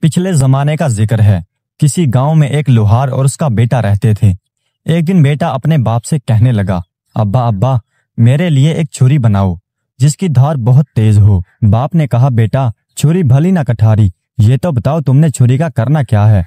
پچھلے زمانے کا ذکر ہے۔ کسی گاؤں میں ایک لوہار اور اس کا بیٹا رہتے تھے۔ ایک دن بیٹا اپنے باپ سے کہنے لگا، ابا ابا میرے لیے ایک چھری بناؤ جس کی دھار بہت تیز ہو۔ باپ نے کہا، بیٹا چھری بھلی نہ کٹھاری، یہ تو بتاؤ تم نے چھری کا کرنا کیا ہے؟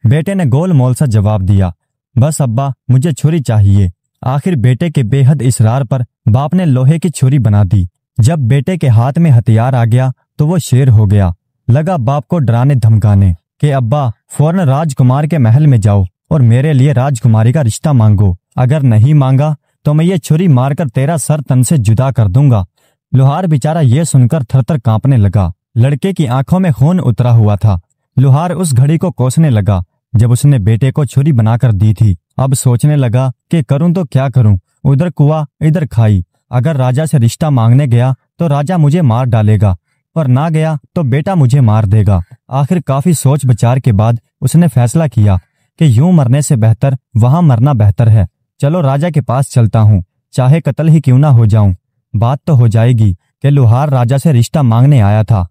بیٹے نے گول مول سا جواب دیا، بس ابا مجھے چھری چاہیے۔ آخر بیٹے کے بے حد اصرار پر باپ نے لوہے کی چھری بنا دی۔ جب بیٹے کے ہاتھ میں ہتھیار آ گیا تو وہ شیر ہو گیا۔ لگا باپ کو ڈرانے دھمکانے کہ ابا فوراً راجکمار کے محل میں جاؤ اور میرے لیے راجکماری کا رشتہ مانگو، اگر نہیں مانگا تو میں یہ چھری مار کر تیرا سر تن سے جدا کر دوں گا۔ لوہار بیچارہ یہ سن کر تھر تھر کانپنے لگا۔ لڑکے کی آنکھوں میں خون اترا ہوا تھا۔ لوہار اس گھڑی کو کوسنے لگا جب اس نے بیٹے کو چھری بنا کر دی تھی۔ اب سوچنے لگا کہ کروں تو کیا کروں، ادھر کنواں ادھر کھائی، اگر راجا سے رشتہ مانگنے گیا تو راجا مجھے مار ڈالے گا اور نہ گیا تو بیٹا مجھے مار دے گا۔ آخر کافی سوچ بچار کے بعد اس نے فیصلہ کیا کہ یوں مرنے سے بہتر وہاں مرنا بہتر ہے۔ چلو راجا کے پاس چلتا ہوں، چاہے قتل ہی کیوں نہ ہو جاؤں۔ بات تو ہو جائے گی کہ لوہار راجا سے رشتہ مانگنے آیا تھا۔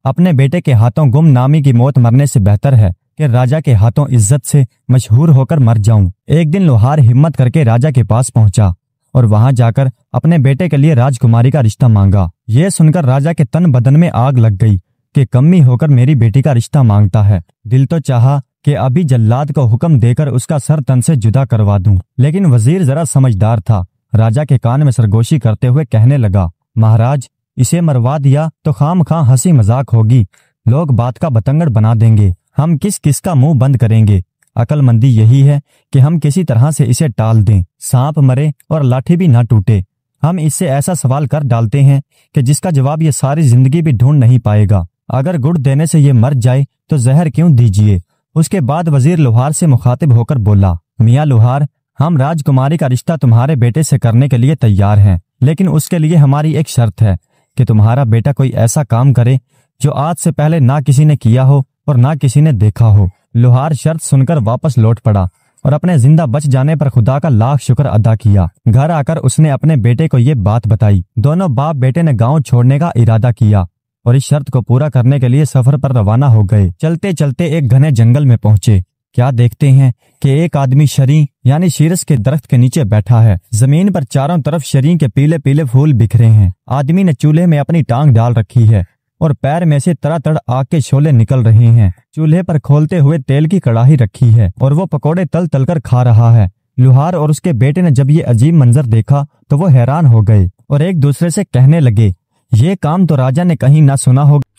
اپنے بیٹے کے ہاتھوں گم نامی کی موت مرنے سے بہتر ہے کہ راجا کے ہاتھوں عزت سے مشہور ہو کر مر جاؤں۔ ایک دن لوہار ہمت کر کے راجا کے پاس پہنچا اور وہاں جا کر اپنے بیٹے کے لیے راجکماری کا رشتہ مانگا۔ یہ سن کر راجا کے تن بدن میں آگ لگ گئی کہ کمی ہو کر میری بیٹی کا رشتہ مانگتا ہے۔ دل تو چاہا کہ ابھی جلاد کو حکم دے کر اس کا سر تن سے جدا کروا دوں، لیکن وزیر ذرا سمجھدار تھا۔ راجا کے کان میں سرگوشی کرتے ہوئے کہنے لگا، مہاراج اسے مروا دیا تو خام خواہ ہنسی مذاق ہوگی، لوگ بات کا بتنگڑ بنا دیں گے، ہم کس کس کا منہ بند کریں گے۔ عقل مندی یہی ہے کہ ہم کسی طرح سے اسے ٹال دیں، سانپ مرے اور لاٹھی بھی نہ ٹوٹے۔ ہم اس سے ایسا سوال کر ڈالتے ہیں کہ جس کا جواب یہ ساری زندگی بھی ڈھونڈ نہیں پائے گا۔ اگر گڑ دینے سے یہ مر جائے تو زہر کیوں دیجیے۔ اس کے بعد وزیر لوہار سے مخاطب ہو کر بولا، میاں لوہار، ہم راجکماری کا رشتہ تمہارے بیٹے سے کرنے کے لیے تیار ہیں، لیکن اس کے لیے ہماری ایک شرط ہے کہ تمہارا بیٹا کوئی ایسا کام کرے جو آج سے پہلے نہ کسی نے کیا ہو اور نہ کسی نے دیکھا ہو۔ لوہار شرط سن کر واپس لوٹ پڑا اور اپنے زندہ بچ جانے پر خدا کا لاکھ شکر ادا کیا۔ گھر آ کر اس نے اپنے بیٹے کو یہ بات بتائی۔ دونوں باپ بیٹے نے گاؤں چھوڑنے کا ارادہ کیا اور اس شرط کو پورا کرنے کے لیے سفر پر روانہ ہو گئے۔ چلتے چلتے ایک گھنے جنگل میں پہنچے۔ کیا دیکھتے ہیں کہ ایک آدمی شریں یعنی شیرس کے درخت کے نیچے بیٹھا ہے۔ زمین پر چاروں طرف شریں کے پیلے پیلے پھول بکھرے ہیں۔ آدمی نے چولہے میں اپنی ٹانگ ڈال رکھی ہے اور پیر میں سے تڑا تڑ آگ کے شعلے نکل رہے ہیں۔ چولہے پر کھولتے ہوئے تیل کی کڑاہی رکھی ہے اور وہ پکوڑے تل تل کر کھا رہا ہے۔ لوہار اور اس کے بیٹے نے جب یہ عجیب منظر دیکھا تو وہ حیران ہو گئے اور ایک دوسرے سے کہنے لگے، یہ کام تو راجا نے کہیں نہ سنا ہوگا۔